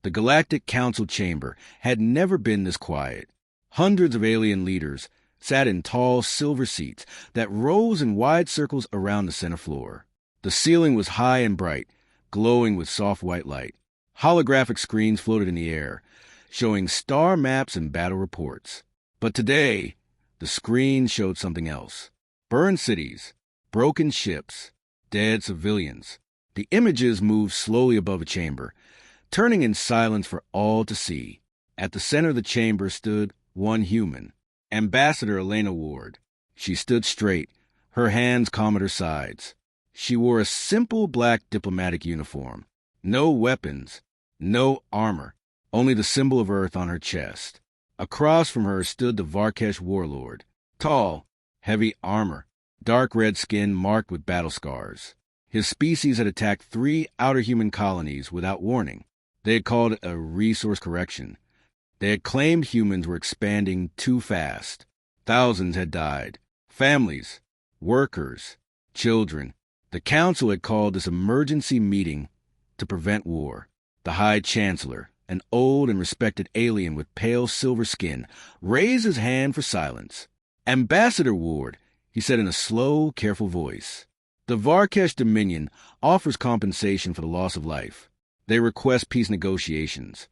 The Galactic Council chamber had never been this quiet. Hundreds of alien leaders sat in tall silver seats that rose in wide circles around the center floor. The ceiling was high and bright, glowing with soft white light. Holographic screens floated in the air, showing star maps and battle reports. But today, the screen showed something else. Burned cities, broken ships, dead civilians. The images moved slowly above the chamber, turning in silence for all to see. At the center of the chamber stood one human, Ambassador Elena Ward. She stood straight, her hands calm at her sides. She wore a simple black diplomatic uniform. No weapons, no armor, only the symbol of Earth on her chest. Across from her stood the Varkesh warlord, tall, heavy armor, dark red skin marked with battle scars. His species had attacked 3 outer human colonies without warning. They had called it a resource correction. They had claimed humans were expanding too fast. Thousands had died. Families, workers, children. The council had called this emergency meeting to prevent war. The High Chancellor, an old and respected alien with pale silver skin, raised his hand for silence. Ambassador Ward, he said in a slow, careful voice. The Varkesh Dominion offers compensation for the loss of life. They request peace negotiations.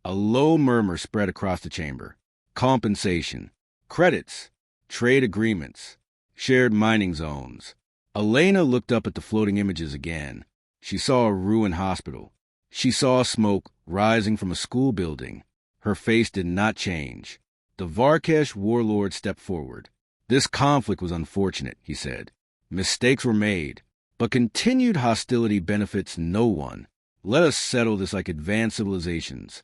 A low murmur spread across the chamber. Compensation, credits, trade agreements, shared mining zones. Elena looked up at the floating images again. She saw a ruined hospital. She saw smoke rising from a school building. Her face did not change. The Varkesh warlord stepped forward. This conflict was unfortunate, he said. Mistakes were made, but continued hostility benefits no one. Let us settle this like advanced civilizations.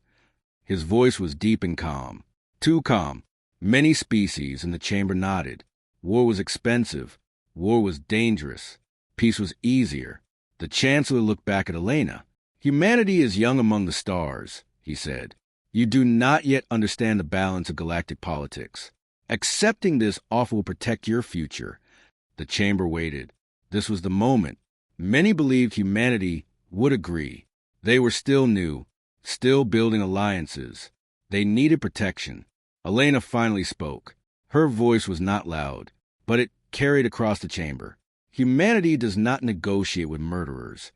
His voice was deep and calm. Too calm. Many species in the chamber nodded. War was expensive. War was dangerous. Peace was easier. The Chancellor looked back at Elena. Humanity is young among the stars, he said. You do not yet understand the balance of galactic politics. Accepting this offer will protect your future. The chamber waited. This was the moment. Many believed humanity would agree. They were still new, still building alliances. They needed protection. Elena finally spoke. Her voice was not loud, but it carried across the chamber. Humanity does not negotiate with murderers.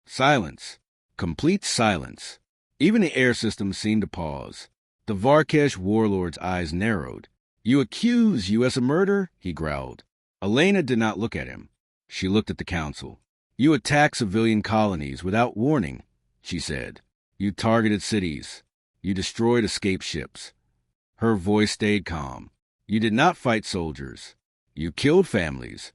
Silence. Complete silence. Even the air system seemed to pause. The Varkesh warlord's eyes narrowed. You accuse U.S. of murder? He growled. Elena did not look at him. She looked at the council. You attacked civilian colonies without warning, she said. You targeted cities. You destroyed escape ships. Her voice stayed calm. You did not fight soldiers. You killed families.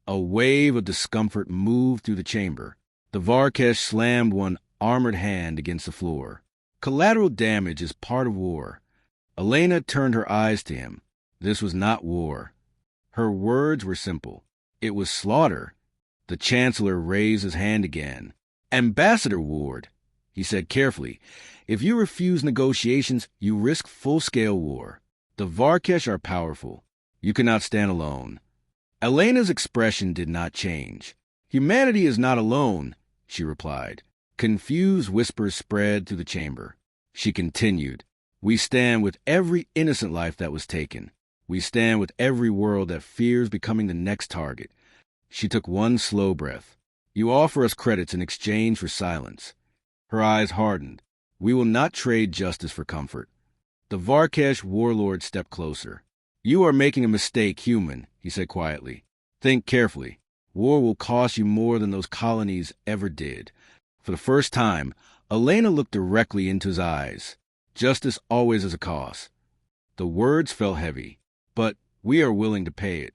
A wave of discomfort moved through the chamber. The Varkesh slammed one armored hand against the floor. Collateral damage is part of war. Elena turned her eyes to him. This was not war. Her words were simple. It was slaughter. The Chancellor raised his hand again. Ambassador Ward, he said carefully, if you refuse negotiations, you risk full-scale war. The Varkesh are powerful. You cannot stand alone. Elena's expression did not change. Humanity is not alone, she replied. Confused whispers spread through the chamber. She continued, we stand with every innocent life that was taken. We stand with every world that fears becoming the next target. She took one slow breath. You offer us credits in exchange for silence. Her eyes hardened. We will not trade justice for comfort. The Varkesh warlord stepped closer. You are making a mistake, human, he said quietly. Think carefully. War will cost you more than those colonies ever did. For the first time, Elena looked directly into his eyes. Justice always has a cost. The words fell heavy, but we are willing to pay it.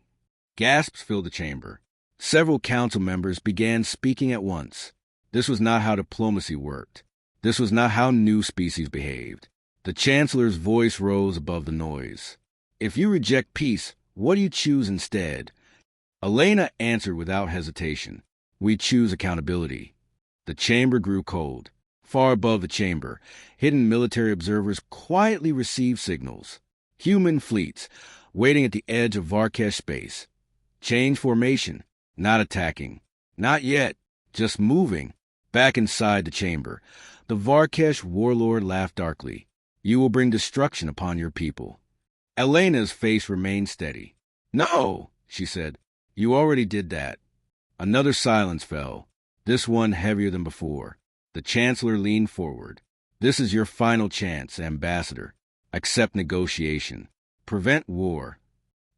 Gasps filled the chamber. Several council members began speaking at once. This was not how diplomacy worked. This was not how new species behaved. The Chancellor's voice rose above the noise. If you reject peace, what do you choose instead? Elena answered without hesitation. We choose accountability. The chamber grew cold. Far above the chamber, hidden military observers quietly received signals. Human fleets, waiting at the edge of Varkesh space. Change formation, not attacking. Not yet, just moving. Back inside the chamber, The Varkesh warlord laughed darkly. You will bring destruction upon your people. Elena's face remained steady. No, she said. You already did that. Another silence fell, this one heavier than before. The Chancellor leaned forward. This is your final chance, Ambassador. Accept negotiation. Prevent war.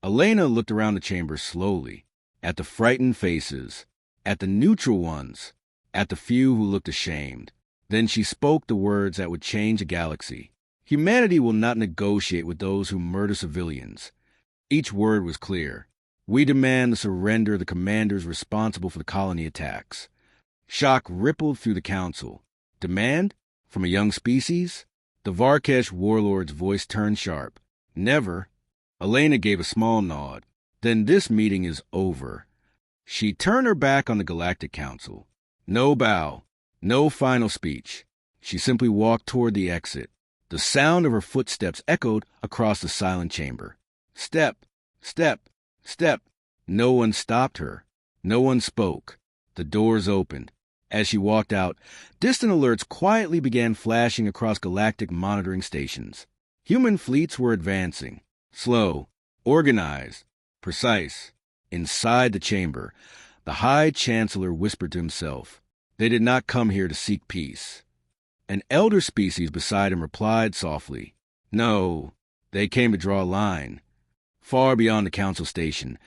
Elena looked around the chamber slowly, at the frightened faces, at the neutral ones, at the few who looked ashamed. Then she spoke the words that would change a galaxy. Humanity will not negotiate with those who murder civilians. Each word was clear. We demand the surrender of the commanders responsible for the colony attacks. Shock rippled through the council. Demand? From a young species? The Varkesh warlord's voice turned sharp. Never. Elena gave a small nod. Then this meeting is over. She turned her back on the Galactic Council. No bow. No final speech. She simply walked toward the exit. The sound of her footsteps echoed across the silent chamber. Step, step, step. No one stopped her. No one spoke. The doors opened. As she walked out, distant alerts quietly began flashing across galactic monitoring stations. Human fleets were advancing. Slow, organized, precise. Inside the chamber, the High Chancellor whispered to himself, they did not come here to seek peace. An elder species beside him replied softly, no, they came to draw a line. Far beyond the council station,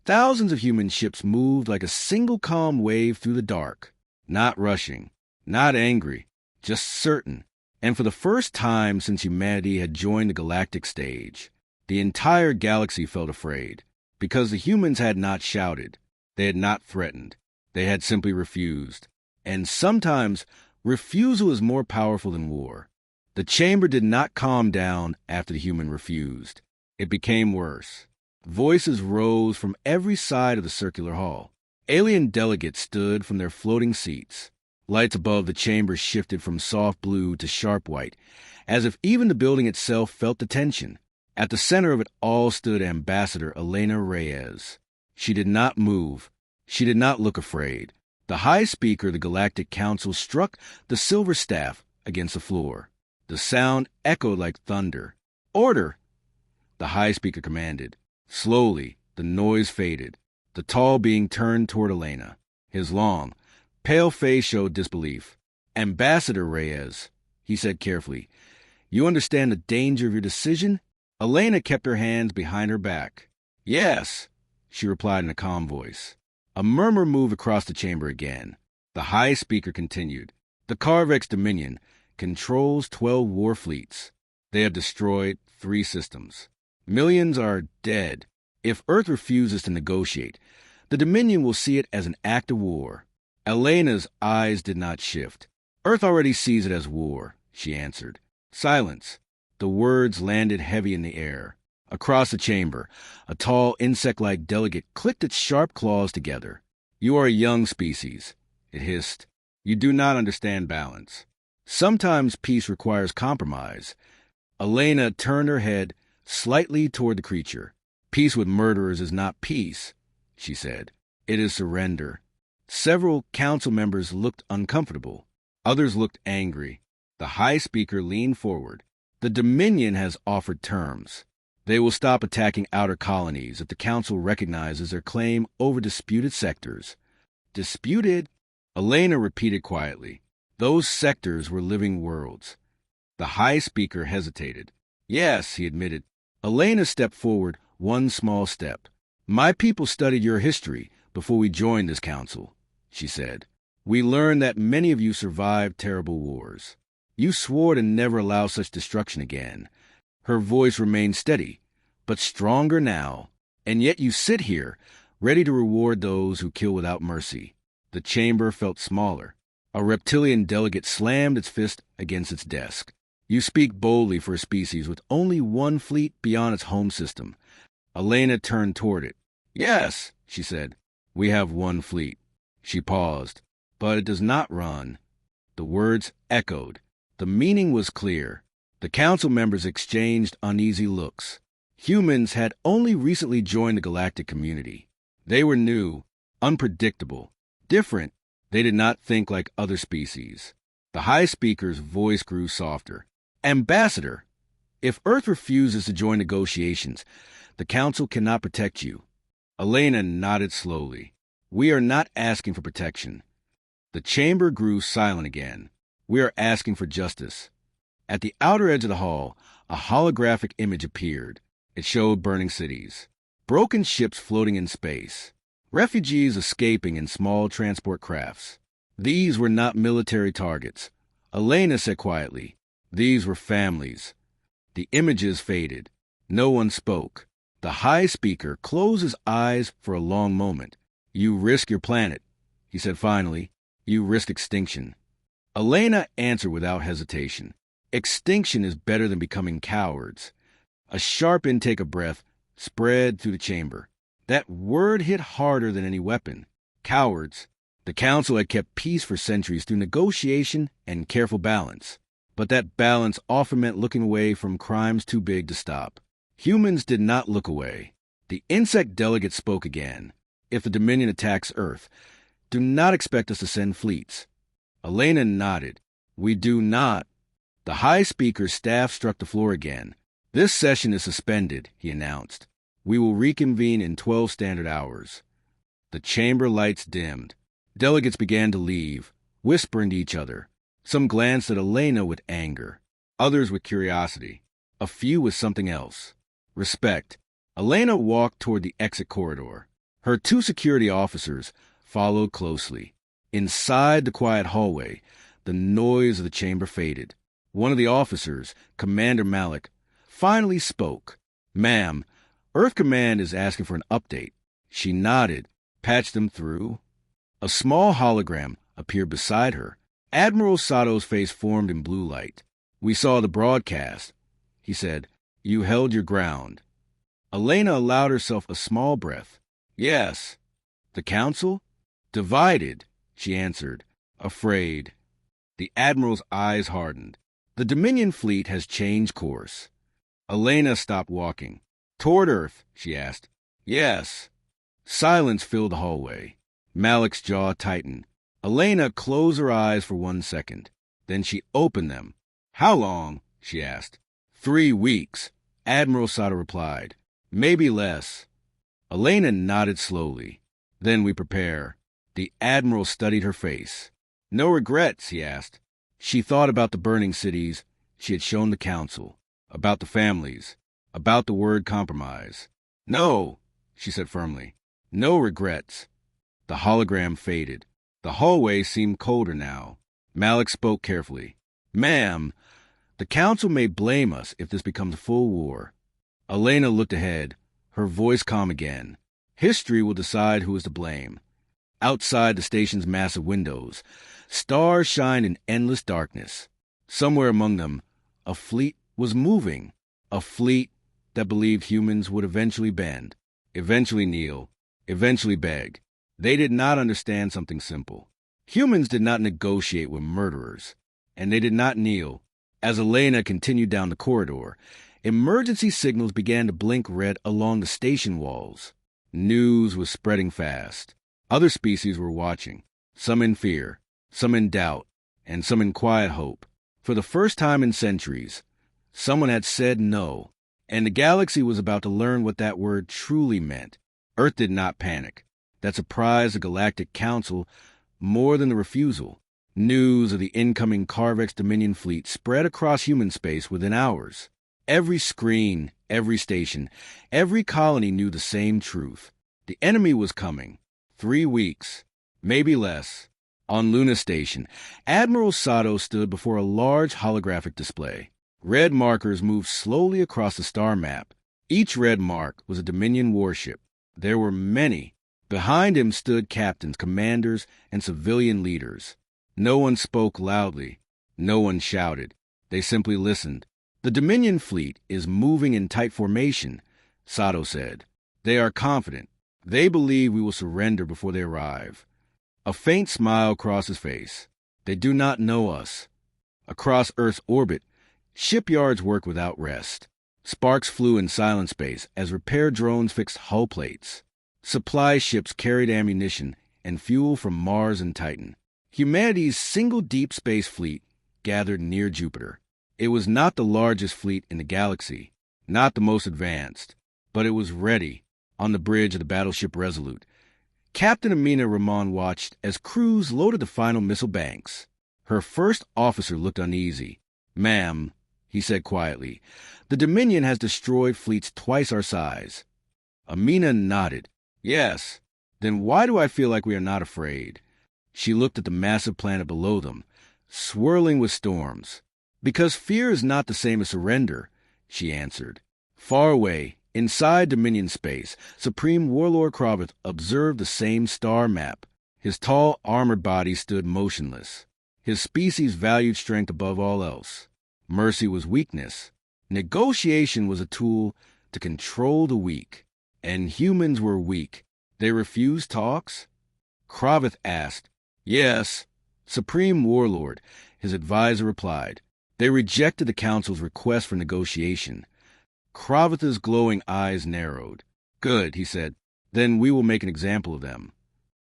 thousands of human ships moved like a single calm wave through the dark, not rushing, not angry, just certain. And for the first time since humanity had joined the galactic stage, the entire galaxy felt afraid, because the humans had not shouted, they had not threatened, they had simply refused. And sometimes refusal is more powerful than war. The chamber did not calm down after the human refused. It became worse. Voices rose from every side of the circular hall. Alien delegates stood from their floating seats. Lights above the chamber shifted from soft blue to sharp white, as if even the building itself felt the tension. At the center of it all stood Ambassador Elena Reyes. She did not move. She did not look afraid. The High Speaker of the Galactic Council struck the silver staff against the floor. The sound echoed like thunder. Order! The High Speaker commanded. Slowly, the noise faded. The tall being turned toward Elena. His long, pale face showed disbelief. Ambassador Reyes, he said carefully, you understand the danger of your decision? Elena kept her hands behind her back. Yes, she replied in a calm voice. A murmur moved across the chamber again. The High Speaker continued. The Carvex Dominion controls 12 war fleets. They have destroyed 3 systems. Millions are dead. If Earth refuses to negotiate, the Dominion will see it as an act of war. Elena's eyes did not shift. Earth already sees it as war, she answered. Silence. The words landed heavy in the air. Across the chamber, a tall, insect-like delegate clicked its sharp claws together. You are a young species, it hissed. You do not understand balance. Sometimes peace requires compromise. Elena turned her head slightly toward the creature. Peace with murderers is not peace, she said. It is surrender. Several council members looked uncomfortable. Others looked angry. The High Speaker leaned forward. The Dominion has offered terms. They will stop attacking outer colonies if the Council recognizes their claim over disputed sectors. Disputed? Elena repeated quietly. Those sectors were living worlds. The High Speaker hesitated. Yes, he admitted. Elena stepped forward one small step. My people studied your history before we joined this council, she said. We learned that many of you survived terrible wars. You swore to never allow such destruction again. Her voice remained steady, but stronger now. And yet you sit here, ready to reward those who kill without mercy. The chamber felt smaller. A reptilian delegate slammed its fist against its desk. You speak boldly for a species with only one fleet beyond its home system. Elena turned toward it. Yes, she said. We have one fleet. She paused. But it does not run. The words echoed. The meaning was clear. The council members exchanged uneasy looks. Humans had only recently joined the galactic community. They were new, unpredictable, different. They did not think like other species. The high speaker's voice grew softer. Ambassador, if Earth refuses to join negotiations, the Council cannot protect you. Elena nodded slowly. We are not asking for protection. The chamber grew silent again. We are asking for justice. At the outer edge of the hall, a holographic image appeared. It showed burning cities, broken ships floating in space, refugees escaping in small transport crafts. These were not military targets. Elena said quietly, these were families. The images faded. No one spoke. The high speaker closed his eyes for a long moment. You risk your planet, he said finally. You risk extinction. Elena answered without hesitation. Extinction is better than becoming cowards. A sharp intake of breath spread through the chamber. That word hit harder than any weapon. Cowards. The Council had kept peace for centuries through negotiation and careful balance. But that balance often meant looking away from crimes too big to stop. Humans did not look away. The insect delegate spoke again. If the Dominion attacks Earth, do not expect us to send fleets. Elena nodded. We do not. The high speaker's staff struck the floor again. This session is suspended, he announced. We will reconvene in 12 standard hours. The chamber lights dimmed. Delegates began to leave, whispering to each other. Some glanced at Elena with anger, others with curiosity, a few with something else. Respect. Elena walked toward the exit corridor. Her 2 security officers followed closely. Inside the quiet hallway, the noise of the chamber faded. One of the officers, Commander Malik, finally spoke. Ma'am, Earth Command is asking for an update. She nodded, patched them through. A small hologram appeared beside her. Admiral Sato's face formed in blue light. We saw the broadcast, he said. You held your ground. Elena allowed herself a small breath. Yes. The Council? Divided, she answered, afraid. The Admiral's eyes hardened. The Dominion fleet has changed course. Elena stopped walking. Toward Earth, she asked. Yes. Silence filled the hallway. Malik's jaw tightened. Elena closed her eyes for 1 second. Then she opened them. How long? She asked. 3 weeks, Admiral Sato replied. Maybe less. Elena nodded slowly. Then we prepare. The Admiral studied her face. No regrets, he asked. She thought about the burning cities she had shown the Council, about the families, about the word compromise. No, she said firmly. No regrets. The hologram faded. The hallway seemed colder now. Malik spoke carefully. Ma'am, the Council may blame us if this becomes a full war. Elena looked ahead, her voice calm again. History will decide who is to blame. Outside the station's massive windows, stars shined in endless darkness. Somewhere among them, a fleet was moving. A fleet that believed humans would eventually bend, eventually kneel, eventually beg. They did not understand something simple. Humans did not negotiate with murderers, and they did not kneel. As Elena continued down the corridor, emergency signals began to blink red along the station walls. News was spreading fast. Other species were watching, some in fear, some in doubt, and some in quiet hope. For the first time in centuries, someone had said no, and the galaxy was about to learn what that word truly meant. Earth did not panic. That surprised the Galactic Council more than the refusal. News of the incoming Carvex Dominion fleet spread across human space within hours. Every screen, every station, every colony knew the same truth. The enemy was coming. 3 weeks, maybe less. On Luna Station, Admiral Sato stood before a large holographic display. Red markers moved slowly across the star map. Each red mark was a Dominion warship. There were many. Behind him stood captains, commanders, and civilian leaders. No one spoke loudly. No one shouted. They simply listened. The Dominion fleet is moving in tight formation, Sato said. They are confident. They believe we will surrender before they arrive. A faint smile crossed his face. They do not know us. Across Earth's orbit, shipyards work without rest. Sparks flew in silent space as repair drones fixed hull plates. Supply ships carried ammunition and fuel from Mars and Titan. Humanity's single deep space fleet gathered near Jupiter. It was not the largest fleet in the galaxy, not the most advanced, but it was ready on the bridge of the battleship Resolute. Captain Amina Rahman watched as crews loaded the final missile banks. Her first officer looked uneasy. "Ma'am," he said quietly, "the Dominion has destroyed fleets twice our size." Amina nodded. "Yes. Then why do I feel like we are not afraid?" She looked at the massive planet below them, swirling with storms. "Because fear is not the same as surrender," she answered. Far away, inside Dominion space, Supreme Warlord Kravith observed the same star map. His tall, armored body stood motionless. His species valued strength above all else. Mercy was weakness. Negotiation was a tool to control the weak. And humans were weak. They refused talks? Kravith asked. "Yes." Supreme Warlord, his advisor, replied. They rejected the Council's request for negotiation. Kravith's glowing eyes narrowed. "Good," he said. "Then we will make an example of them."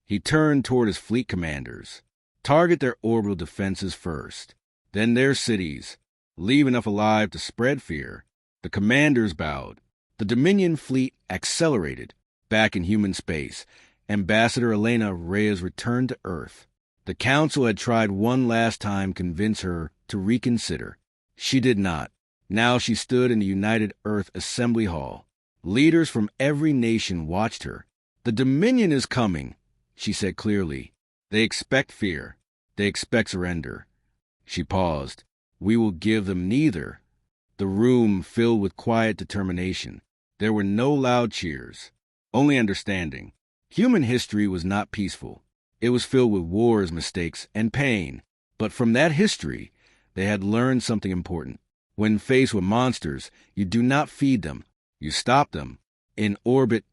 He turned toward his fleet commanders. "Target their orbital defenses first, then their cities. Leave enough alive to spread fear." The commanders bowed. The Dominion fleet accelerated. Back in human space, Ambassador Elena Reyes returned to Earth. The Council had tried one last time to convince her to reconsider. She did not. Now she stood in the United Earth Assembly Hall. Leaders from every nation watched her. "The Dominion is coming," she said clearly. "They expect fear. They expect surrender." She paused. "We will give them neither." The room filled with quiet determination. There were no loud cheers, only understanding. Human history was not peaceful. It was filled with wars, mistakes, and pain. But from that history, they had learned something important. When faced with monsters, you do not feed them. You stop them. In orbit,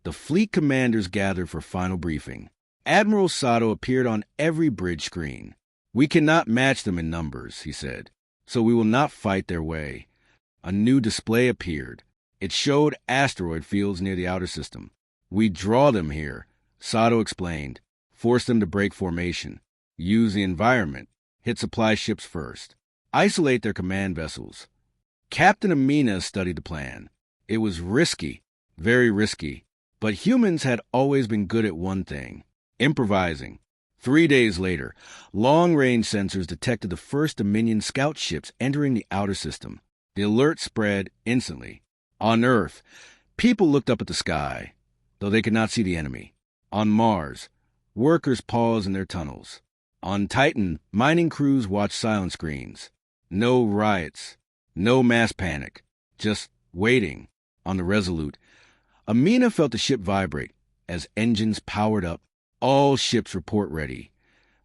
the fleet commanders gathered for final briefing. Admiral Sato appeared on every bridge screen. "We cannot match them in numbers," he said, "so we will not fight their way." A new display appeared. It showed asteroid fields near the outer system. "We draw them here," Sato explained. "Force them to break formation. Use the environment. Hit supply ships first. Isolate their command vessels." Captain Amina studied the plan. It was risky, very risky. But humans had always been good at one thing: improvising. 3 days later, long-range sensors detected the first Dominion scout ships entering the outer system. The alert spread instantly. On Earth, people looked up at the sky, though they could not see the enemy. On Mars, workers paused in their tunnels. On Titan, mining crews watched silent screens. No riots, no mass panic, just waiting. On the Resolute, Amina felt the ship vibrate as engines powered up. "All ships report ready,"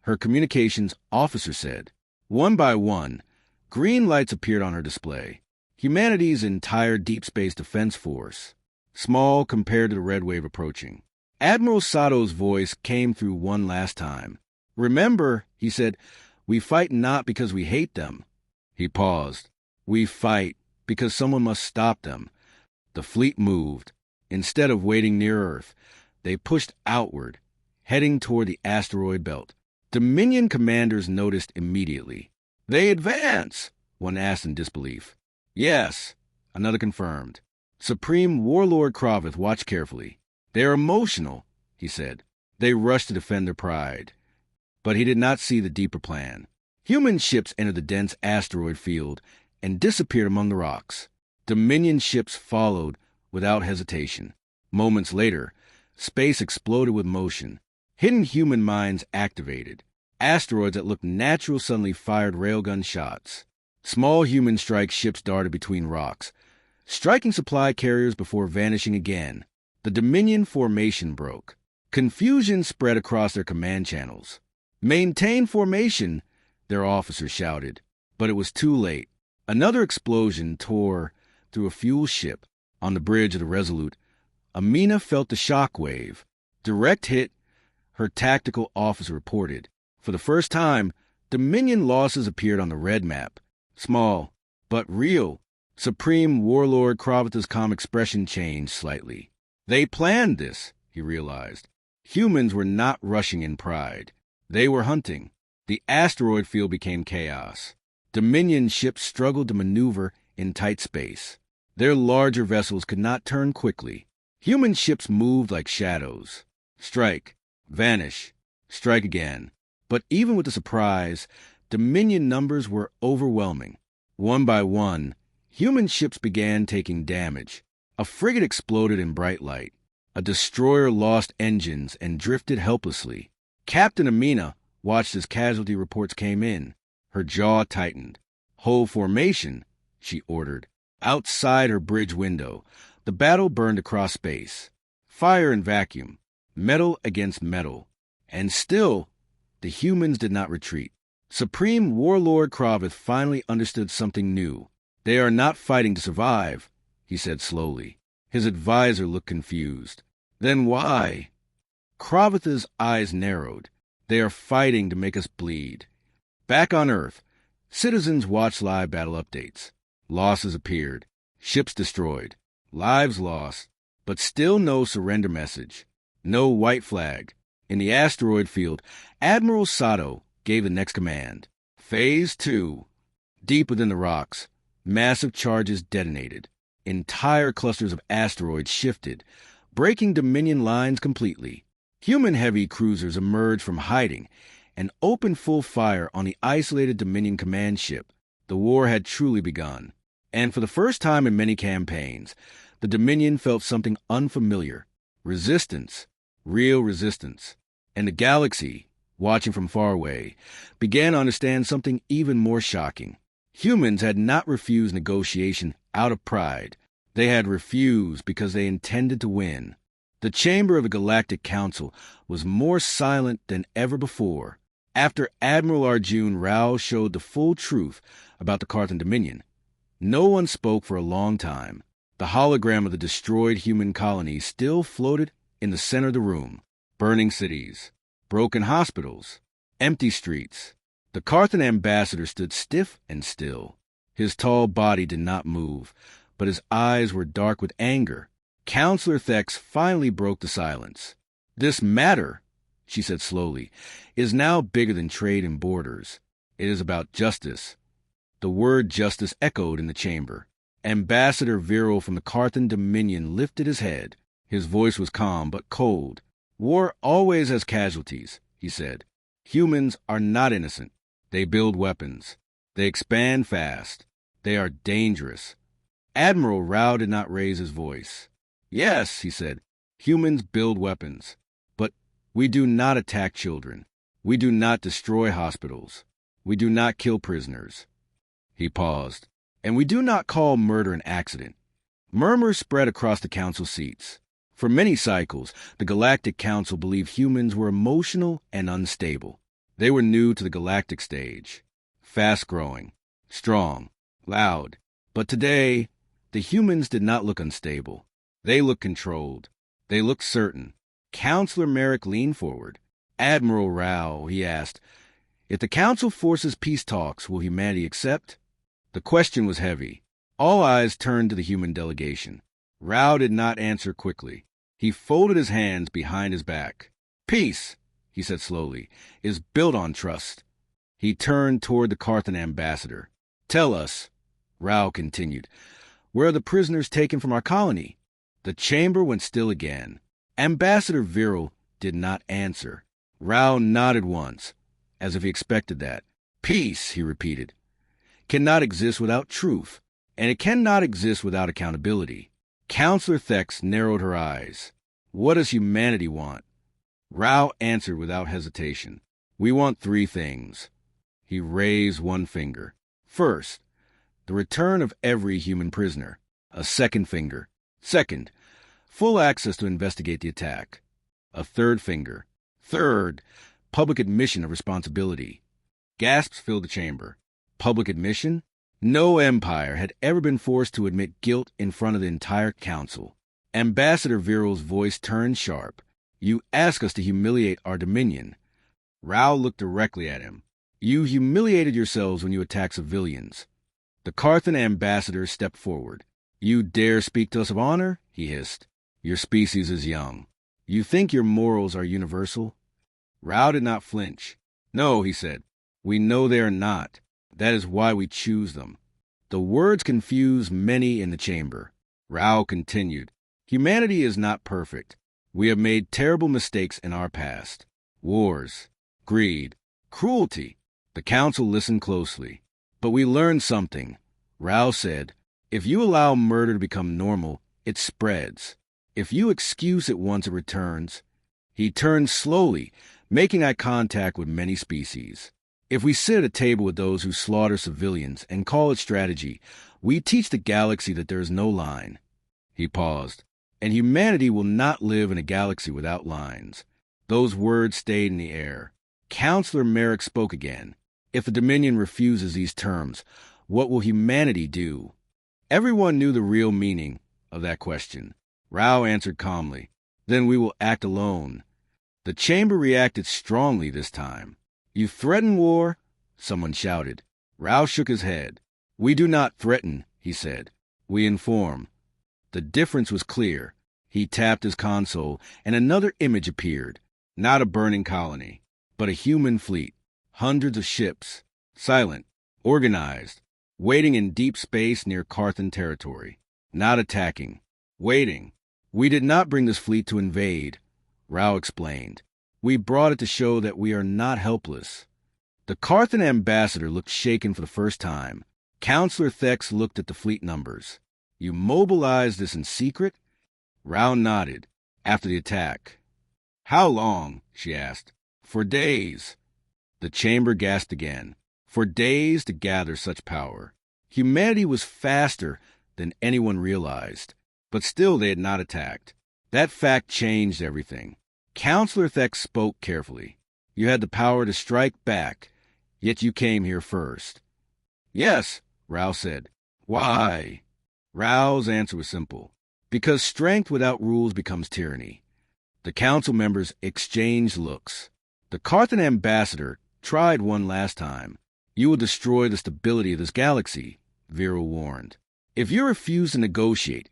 her communications officer said. One by one, green lights appeared on her display. Humanity's entire deep space defense force, small compared to the red wave approaching. Admiral Sato's voice came through one last time. "Remember," he said, "we fight not because we hate them." He paused. "We fight because someone must stop them." The fleet moved. Instead of waiting near Earth, they pushed outward, heading toward the asteroid belt. Dominion commanders noticed immediately. "They advance," one asked in disbelief. "Yes," another confirmed. Supreme Warlord Kravith watched carefully. "They're emotional," he said. "They rush to defend their pride." But he did not see the deeper plan. Human ships entered the dense asteroid field and disappeared among the rocks. Dominion ships followed without hesitation. Moments later, space exploded with motion. Hidden human minds activated. Asteroids that looked natural suddenly fired railgun shots. Small human strike ships darted between rocks, striking supply carriers before vanishing again. The Dominion formation broke. Confusion spread across their command channels. "Maintain formation," their officers shouted. But it was too late. Another explosion tore through a fuel ship. On the bridge of the Resolute, Amina felt the shock wave. "Direct hit," her tactical officer reported. For the first time, Dominion losses appeared on the red map. Small, but real. Supreme Warlord Kravith's calm expression changed slightly. They planned this, he realized. Humans were not rushing in pride. They were hunting. The asteroid field became chaos. Dominion ships struggled to maneuver in tight space. Their larger vessels could not turn quickly. Human ships moved like shadows. Strike, vanish, strike again. But even with the surprise, Dominion numbers were overwhelming. One by one, human ships began taking damage. A frigate exploded in bright light. A destroyer lost engines and drifted helplessly. Captain Amina watched as casualty reports came in. Her jaw tightened. "Hold formation," she ordered. Outside her bridge window, the battle burned across space. Fire and vacuum, metal against metal. And still, the humans did not retreat. Supreme Warlord Kravith finally understood something new. "They are not fighting to survive," he said slowly. His advisor looked confused. "Then why?" Kravith's eyes narrowed. "They are fighting to make us bleed." Back on Earth, citizens watched live battle updates. Losses appeared. Ships destroyed. Lives lost. But still no surrender message. No white flag. In the asteroid field, Admiral Sato gave the next command. Phase 2. Deep within the rocks, massive charges detonated. Entire clusters of asteroids shifted, breaking Dominion lines completely. Human heavy cruisers emerged from hiding and opened full fire on the isolated Dominion command ship. The war had truly begun. And for the first time in many campaigns, the Dominion felt something unfamiliar. Resistance. Real resistance. And the galaxy, watching from far away, began to understand something even more shocking. Humans had not refused negotiation out of pride. They had refused because they intended to win. The chamber of the Galactic Council was more silent than ever before. After Admiral Arjun Rao showed the full truth about the Carthan Dominion, no one spoke for a long time. The hologram of the destroyed human colony still floated in the center of the room. Burning cities, broken hospitals, empty streets. The Carthan ambassador stood stiff and still. His tall body did not move, but his eyes were dark with anger. Counselor Thex finally broke the silence. "This matter," she said slowly, "is now bigger than trade and borders. It is about justice." The word justice echoed in the chamber. Ambassador Viral from the Carthan Dominion lifted his head. His voice was calm but cold. "War always has casualties," he said. "Humans are not innocent. They build weapons. They expand fast. They are dangerous." Admiral Rao did not raise his voice. "Yes," he said, "humans build weapons. But we do not attack children. We do not destroy hospitals. We do not kill prisoners." He paused. "And we do not call murder an accident." Murmurs spread across the council seats. For many cycles, the Galactic Council believed humans were emotional and unstable. They were new to the galactic stage. Fast-growing, strong, loud. But today, the humans did not look unstable. They looked controlled. They looked certain. Counselor Merrick leaned forward. "Admiral Rao," he asked, "if the Council forces peace talks, will humanity accept?" The question was heavy. All eyes turned to the human delegation. Rao did not answer quickly. He folded his hands behind his back. "Peace," he said slowly, "is built on trust." He turned toward the Carthan ambassador. "Tell us," Rao continued, "where are the prisoners taken from our colony?" The chamber went still again. Ambassador Viral did not answer. Rao nodded once, as if he expected that. "Peace," he repeated, "cannot exist without truth, and it cannot exist without accountability." Counselor Thex narrowed her eyes. "What does humanity want?" Rao answered without hesitation. "We want 3 things." He raised one finger. "First, the return of every human prisoner. A second finger. Second, full access to investigate the attack. A third finger. Third, public admission of responsibility." Gasps filled the chamber. Public admission? No empire had ever been forced to admit guilt in front of the entire council. Ambassador Viral's voice turned sharp. "You ask us to humiliate our dominion." Rao looked directly at him. "You humiliated yourselves when you attacked civilians." The Carthan ambassador stepped forward. "You dare speak to us of honor?" he hissed. "Your species is young. You think your morals are universal?" Rao did not flinch. No, he said. We know they are not. That is why we choose them. The words confused many in the chamber. Rao continued. Humanity is not perfect. We have made terrible mistakes in our past. Wars, greed, cruelty. The council listened closely. But we learned something. Rao said, if you allow murder to become normal, it spreads. If you excuse it once it returns. He turned slowly, making eye contact with many species. If we sit at a table with those who slaughter civilians and call it strategy, we teach the galaxy that there is no line. He paused. And humanity will not live in a galaxy without lines. Those words stayed in the air. Counselor Merrick spoke again. If the Dominion refuses these terms, what will humanity do? Everyone knew the real meaning of that question. Rao answered calmly. Then we will act alone. The chamber reacted strongly this time. You threaten war? Someone shouted. Rao shook his head. We do not threaten, he said. We inform. The difference was clear. He tapped his console, and another image appeared. Not a burning colony, but a human fleet. Hundreds of ships. Silent. Organized. Waiting in deep space near Carthan territory. Not attacking. Waiting. We did not bring this fleet to invade, Rao explained. We brought it to show that we are not helpless. The Carthan ambassador looked shaken for the first time. Counselor Thex looked at the fleet numbers. You mobilized this in secret? Rao nodded. After the attack. How long? She asked. For days. The chamber gasped again. For days to gather such power. Humanity was faster than anyone realized. But still they had not attacked. That fact changed everything. Counselor Thex spoke carefully. You had the power to strike back, yet you came here first. Yes, Rao said. Why? Rao's answer was simple. Because strength without rules becomes tyranny. The council members exchanged looks. The Carthan ambassador tried one last time. You will destroy the stability of this galaxy, Viral warned. If you refuse to negotiate,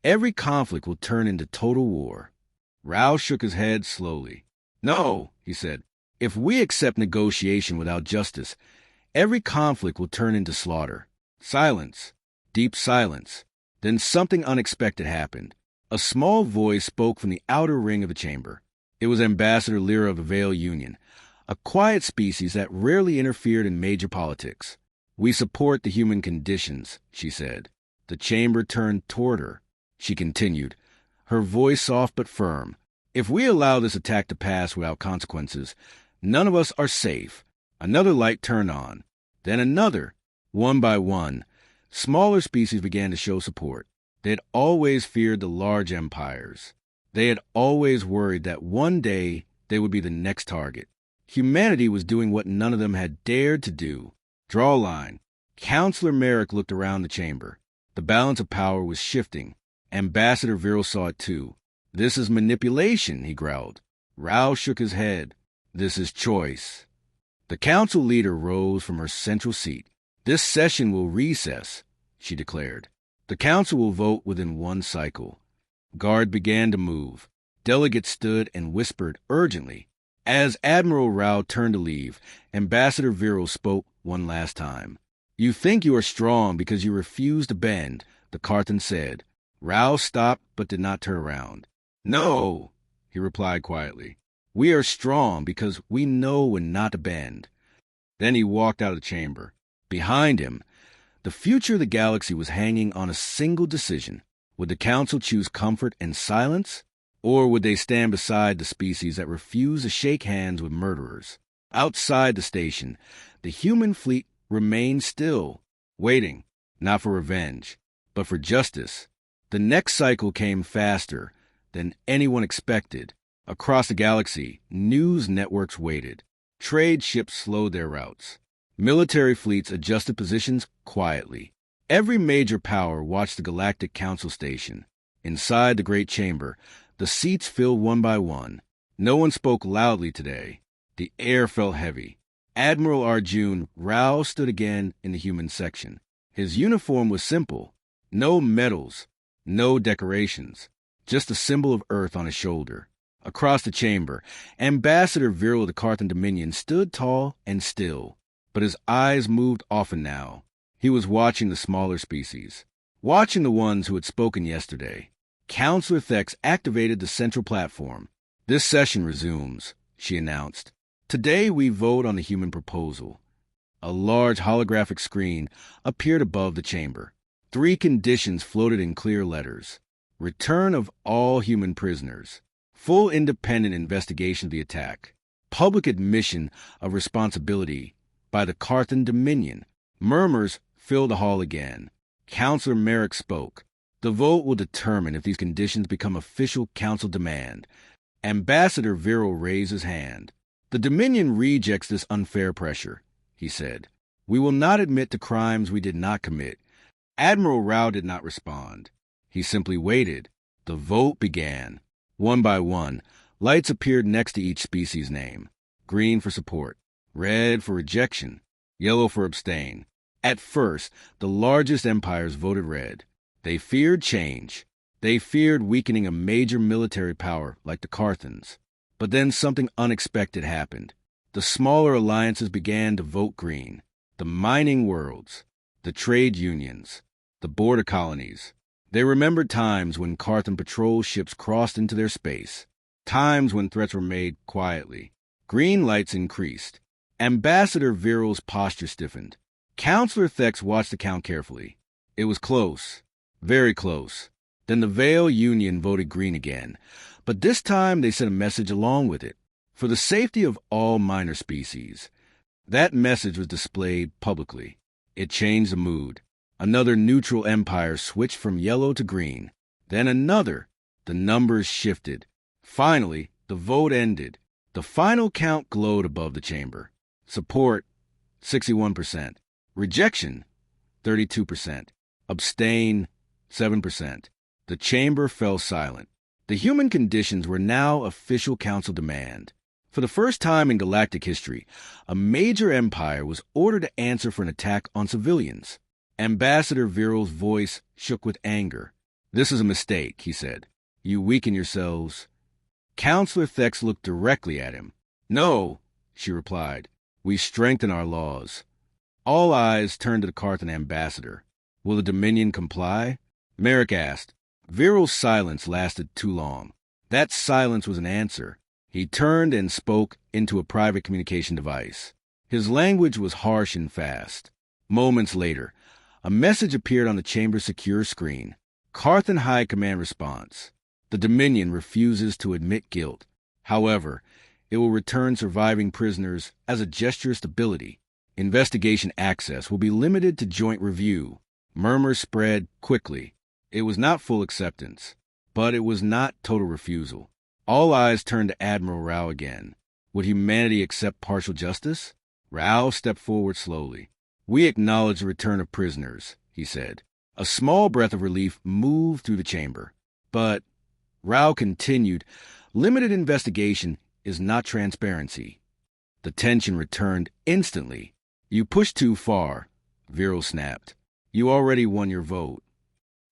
every conflict will turn into total war. Rao shook his head slowly. No, he said. If we accept negotiation without justice, every conflict will turn into slaughter. Silence. Deep silence. Then something unexpected happened. A small voice spoke from the outer ring of the chamber. It was Ambassador Lyra of the Veil Union, a quiet species that rarely interfered in major politics. We support the human conditions, she said. The chamber turned toward her. She continued, her voice soft but firm. If we allow this attack to pass without consequences, none of us are safe. Another light turned on. Then another. One by one, smaller species began to show support. They had always feared the large empires. They had always worried that one day they would be the next target. Humanity was doing what none of them had dared to do. Draw a line. Counselor Merrick looked around the chamber. The balance of power was shifting. Ambassador Viral saw it too. This is manipulation, he growled. Rao shook his head. This is choice. The council leader rose from her central seat. This session will recess, she declared. The council will vote within one cycle. Guard began to move. Delegates stood and whispered urgently. As Admiral Rao turned to leave, Ambassador Viral spoke one last time. You think you are strong because you refuse to bend, the Carthan said. Rao stopped but did not turn around. No, he replied quietly. We are strong because we know when not to bend. Then he walked out of the chamber. Behind him, the future of the galaxy was hanging on a single decision. Would the council choose comfort and silence? Or would they stand beside the species that refuse to shake hands with murderers? Outside the station, the human fleet remained still, waiting, not for revenge, but for justice. The next cycle came faster than anyone expected. Across the galaxy, news networks waited. Trade ships slowed their routes. Military fleets adjusted positions quietly. Every major power watched the Galactic Council station. Inside the great chamber, the seats filled one by one. No one spoke loudly today. The air felt heavy. Admiral Arjun Rao stood again in the human section. His uniform was simple. No medals, no decorations, just a symbol of Earth on his shoulder. Across the chamber, Ambassador Viral of the Carthan Dominion stood tall and still, but his eyes moved often now. He was watching the smaller species, watching the ones who had spoken yesterday. Counselor Thex activated the central platform. "This session resumes," she announced. "Today we vote on the human proposal." A large holographic screen appeared above the chamber. 3 conditions floated in clear letters. Return of all human prisoners. Full independent investigation of the attack. Public admission of responsibility by the Carthan Dominion. Murmurs filled the hall again. Counselor Merrick spoke. "The vote will determine if these conditions become official council demand." Ambassador Viral raised his hand. "The Dominion rejects this unfair pressure," he said. "We will not admit to crimes we did not commit." Admiral Rao did not respond. He simply waited. The vote began. One by one, lights appeared next to each species name. Green for support, red for rejection, yellow for abstain. At first, the largest empires voted red. They feared change. They feared weakening a major military power like the Carthans. But then something unexpected happened. The smaller alliances began to vote green. The mining worlds, the trade unions, the border colonies. They remembered times when Carthan patrol ships crossed into their space, times when threats were made quietly. Green lights increased. Ambassador Viral's posture stiffened. Counselor Thex watched the count carefully. It was close, very close. Then the Vale Union voted green again, but this time they sent a message along with it, for the safety of all minor species. That message was displayed publicly. It changed the mood. Another neutral empire switched from yellow to green. Then another. The numbers shifted. Finally, the vote ended. The final count glowed above the chamber. Support, 61%. Rejection, 32%. Abstain, 7%. The chamber fell silent. The human conditions were now official council demand. For the first time in galactic history, a major empire was ordered to answer for an attack on civilians. Ambassador Viral's voice shook with anger. "This is a mistake," he said. "You weaken yourselves." Counselor Thex looked directly at him. "No," she replied. "We strengthen our laws." All eyes turned to the Carthan ambassador. "Will the Dominion comply?" Merrick asked. Viral's silence lasted too long. That silence was an answer. He turned and spoke into a private communication device. His language was harsh and fast. Moments later, a message appeared on the chamber's secure screen. Carthan High Command response. The Dominion refuses to admit guilt. However, it will return surviving prisoners as a gesture of stability. Investigation access will be limited to joint review. Murmurs spread quickly. It was not full acceptance, but it was not total refusal. All eyes turned to Admiral Rao again. Would humanity accept partial justice? Rao stepped forward slowly. "We acknowledge the return of prisoners," he said. A small breath of relief moved through the chamber. But, Rao continued, limited investigation is not transparency. The tension returned instantly. "You pushed too far," Viral snapped. "You already won your vote."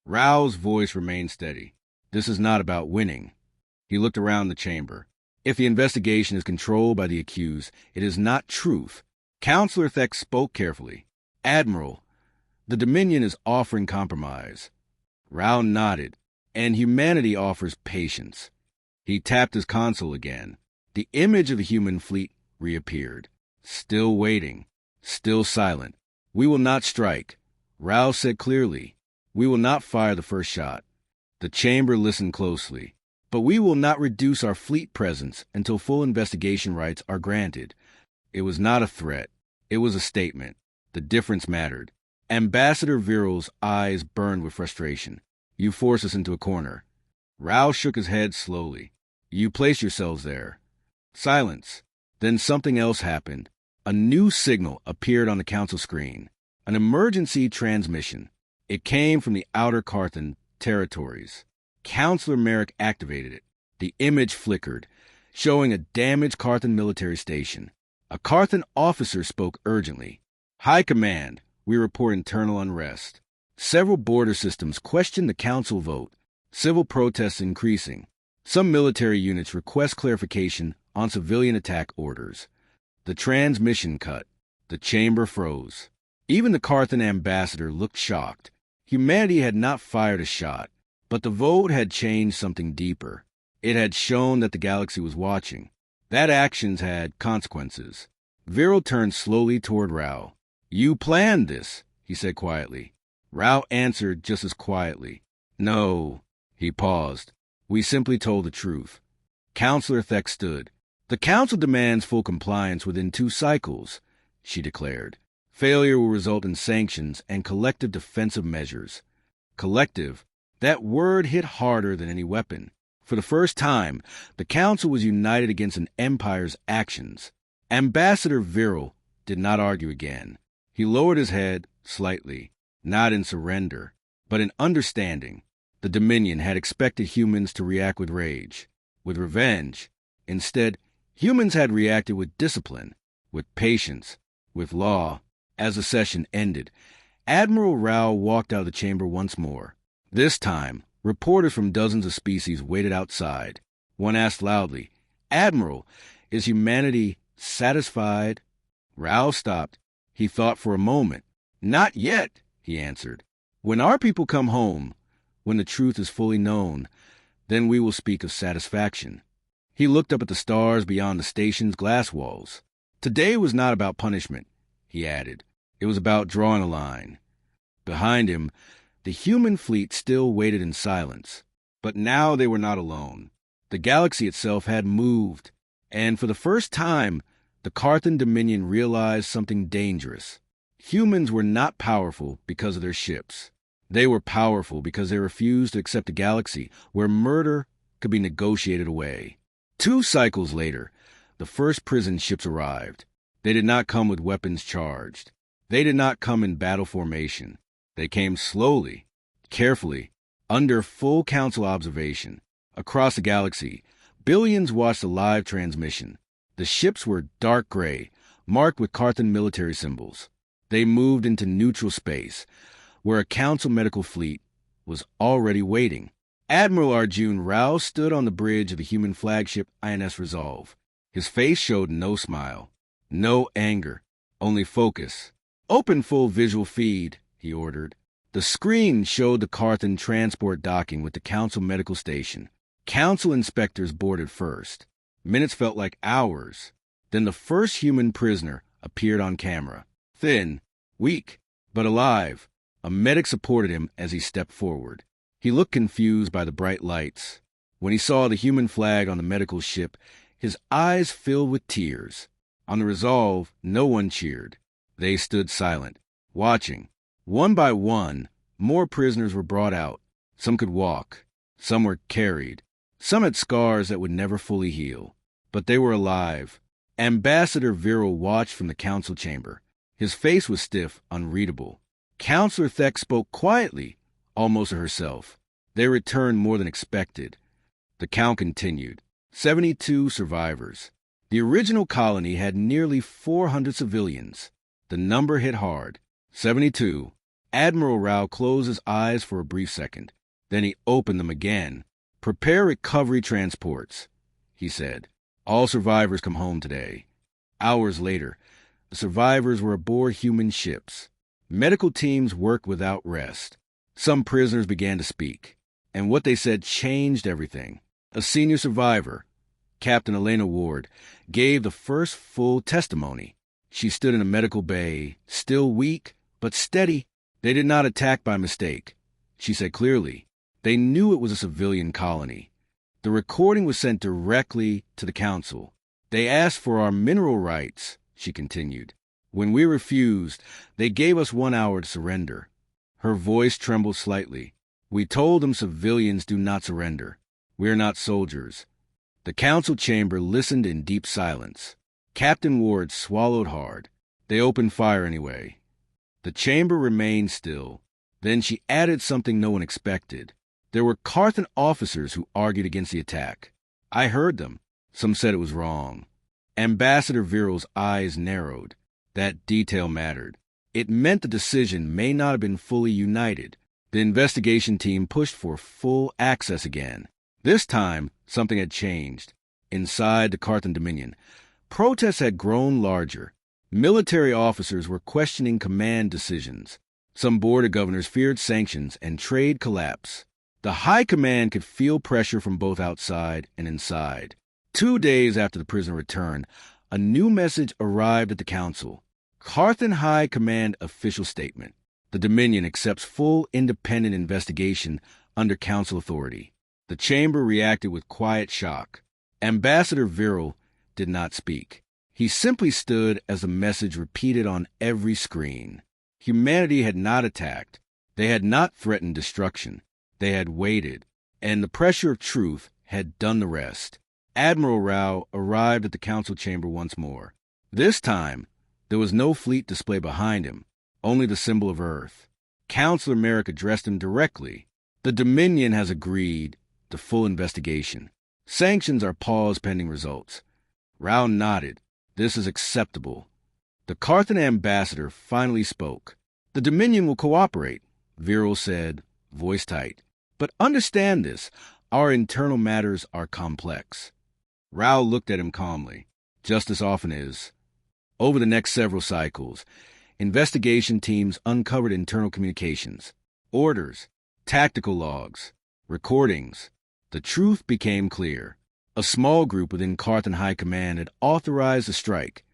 Rao's voice remained steady. "This is not about winning." He looked around the chamber. "If the investigation is controlled by the accused, it is not truth." Counselor Thex spoke carefully. "Admiral, the Dominion is offering compromise." Rao nodded. "And humanity offers patience." He tapped his console again. The image of the human fleet reappeared. Still waiting. Still silent. "We will not strike," Rao said clearly. "We will not fire the first shot." The chamber listened closely. "But we will not reduce our fleet presence until full investigation rights are granted." It was not a threat. It was a statement. The difference mattered. Ambassador Viral's eyes burned with frustration. "You force us into a corner." Rao shook his head slowly. "You place yourselves there." Silence. Then something else happened. A new signal appeared on the council screen. An emergency transmission. It came from the outer Carthan territories. Counselor Merrick activated it. The image flickered, showing a damaged Carthan military station. A Carthan officer spoke urgently. "High Command, we report internal unrest." Several border systems questioned the council vote. Civil protests increasing. Some military units request clarification on civilian attack orders. The transmission cut. The chamber froze. Even the Carthan ambassador looked shocked. Humanity had not fired a shot, but the vote had changed something deeper. It had shown that the galaxy was watching, that actions had consequences. Viral turned slowly toward Rao. "You planned this," he said quietly. Rao answered just as quietly. "No." He paused. "We simply told the truth." Counselor Thek stood. "The Council demands full compliance within 2 cycles," she declared. "Failure will result in sanctions and collective defensive measures." Collective, that word hit harder than any weapon. For the first time, the Council was united against an empire's actions. Ambassador Viral did not argue again. He lowered his head slightly, not in surrender, but in understanding. The Dominion had expected humans to react with rage, with revenge. Instead, humans had reacted with discipline, with patience, with law. As the session ended, Admiral Rao walked out of the chamber once more. This time, reporters from dozens of species waited outside. One asked loudly, "Admiral, is humanity satisfied?" Rao stopped. He thought for a moment. "Not yet," he answered. "When our people come home, when the truth is fully known, then we will speak of satisfaction." He looked up at the stars beyond the station's glass walls. "Today was not about punishment," he added. "It was about drawing a line." Behind him, the human fleet still waited in silence. But now they were not alone. The galaxy itself had moved, and for the first time, the Carthan Dominion realized something dangerous. Humans were not powerful because of their ships. They were powerful because they refused to accept a galaxy where murder could be negotiated away. 2 cycles later, the first prison ships arrived. They did not come with weapons charged. They did not come in battle formation. They came slowly, carefully, under full Council observation. Across the galaxy, billions watched the live transmission. The ships were dark gray, marked with Carthan military symbols. They moved into neutral space, where a Council medical fleet was already waiting. Admiral Arjun Rao stood on the bridge of the human flagship INS Resolve. His face showed no smile, no anger, only focus. "Open full visual feed," he ordered. The screen showed the Carthan transport docking with the Council medical station. Council inspectors boarded first. Minutes felt like hours. Then the first human prisoner appeared on camera. Thin, weak, but alive. A medic supported him as he stepped forward. He looked confused by the bright lights. When he saw the human flag on the medical ship, his eyes filled with tears. On the Resolve, no one cheered. They stood silent, watching. One by one, more prisoners were brought out. Some could walk. Some were carried. Some had scars that would never fully heal. But they were alive. Ambassador Viral watched from the Council chamber. His face was stiff, unreadable. Counselor Thek spoke quietly, almost to herself. They returned more than expected. The count continued. 72 survivors. The original colony had nearly 400 civilians. The number hit hard. 72. Admiral Rao closed his eyes for a brief second. Then he opened them again. "Prepare recovery transports," he said. "All survivors come home today." Hours later, the survivors were aboard human ships. Medical teams worked without rest. Some prisoners began to speak, and what they said changed everything. A senior survivor, Captain Elena Ward, gave the first full testimony. She stood in a medical bay, still weak, but steady. They did not attack by mistake. She said clearly, they knew it was a civilian colony. The recording was sent directly to the Council. "They asked for our mineral rights," she continued. "When we refused, they gave us 1 hour to surrender." Her voice trembled slightly. "We told them civilians do not surrender. We are not soldiers." The Council chamber listened in deep silence. Captain Ward swallowed hard. They opened fire anyway. The chamber remained still. Then she added something no one expected. There were Carthan officers who argued against the attack. I heard them. Some said it was wrong. Ambassador Viral's eyes narrowed. That detail mattered. It meant the decision may not have been fully united. The investigation team pushed for full access again. This time, Something had changed. Inside the Carthan Dominion, protests had grown larger. Military officers were questioning command decisions. Some board of governors feared sanctions and trade collapse. The high command could feel pressure from both outside and inside. 2 days after the prisoner returned, a new message arrived at the council. Carthan High Command official statement. The Dominion accepts full independent investigation under council authority. The chamber reacted with quiet shock. Ambassador Viral did not speak. He simply stood as the message repeated on every screen. Humanity had not attacked. They had not threatened destruction. They had waited, and the pressure of truth had done the rest. Admiral Rao arrived at the council chamber once more. This time, there was no fleet display behind him, only the symbol of Earth. Counselor Merrick addressed him directly. The Dominion has agreed to full investigation. Sanctions are paused pending results. Rao nodded. This is acceptable. The Carthan ambassador finally spoke. The Dominion will cooperate, Viral said, voice tight. But understand this, our internal matters are complex. Rao looked at him calmly. Justice often is. Over the next several cycles, investigation teams uncovered internal communications, orders, tactical logs, recordings. The truth became clear. A small group within Carthan High Command had authorized a strike,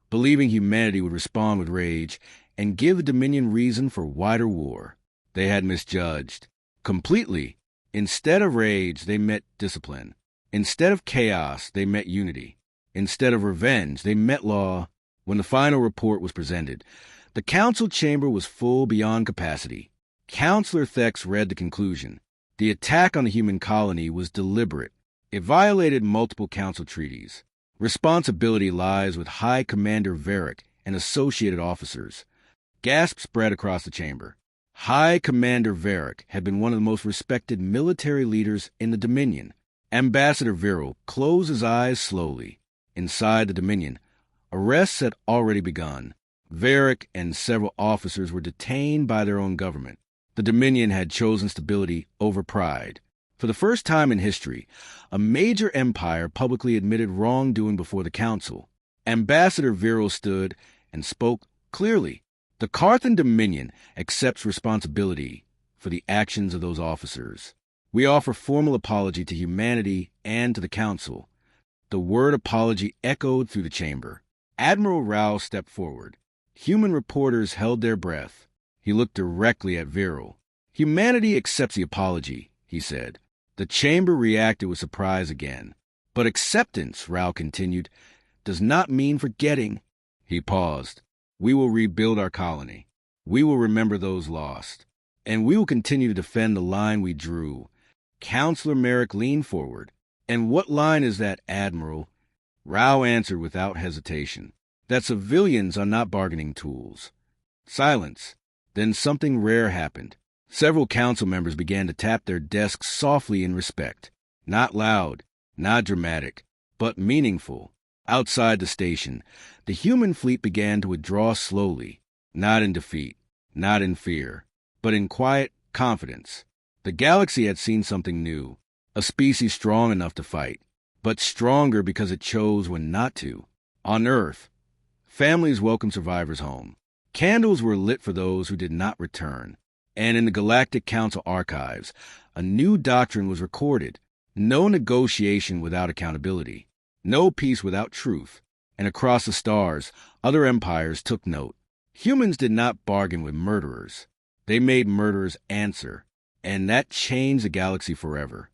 believing humanity would respond with rage and give the Dominion reason for wider war. They had misjudged. Completely. Instead of rage, they met discipline. Instead of chaos, they met unity. Instead of revenge, they met law. When the final report was presented, the council chamber was full beyond capacity. Counselor Thex read the conclusion. The attack on the human colony was deliberate. It violated multiple council treaties. Responsibility lies with High Commander Varric and associated officers. Gasps spread across the chamber. High Commander Varric had been one of the most respected military leaders in the Dominion. Ambassador Viral closed his eyes slowly. Inside the Dominion, arrests had already begun. Varric and several officers were detained by their own government. The Dominion had chosen stability over pride. For the first time in history, a major empire publicly admitted wrongdoing before the council. Ambassador Viral stood and spoke clearly. The Carthan Dominion accepts responsibility for the actions of those officers. We offer formal apology to humanity and to the council. The word apology echoed through the chamber. Admiral Rao stepped forward. Human reporters held their breath. He looked directly at Viral. Humanity accepts the apology, he said. The chamber reacted with surprise again. But acceptance, Rao continued, does not mean forgetting. He paused. We will rebuild our colony. We will remember those lost. And we will continue to defend the line we drew. Counselor Merrick leaned forward. And what line is that, Admiral? Rao answered without hesitation. That civilians are not bargaining tools. Silence. Then something rare happened. Several council members began to tap their desks softly in respect. Not loud, not dramatic, but meaningful. Outside the station, the human fleet began to withdraw slowly, not in defeat, not in fear, but in quiet confidence. The galaxy had seen something new, a species strong enough to fight, but stronger because it chose when not to. On Earth, families welcomed survivors home. Candles were lit for those who did not return. And in the Galactic Council archives, a new doctrine was recorded. No negotiation without accountability. No peace without truth. And across the stars, other empires took note. Humans did not bargain with murderers. They made murderers answer. And that changed the galaxy forever.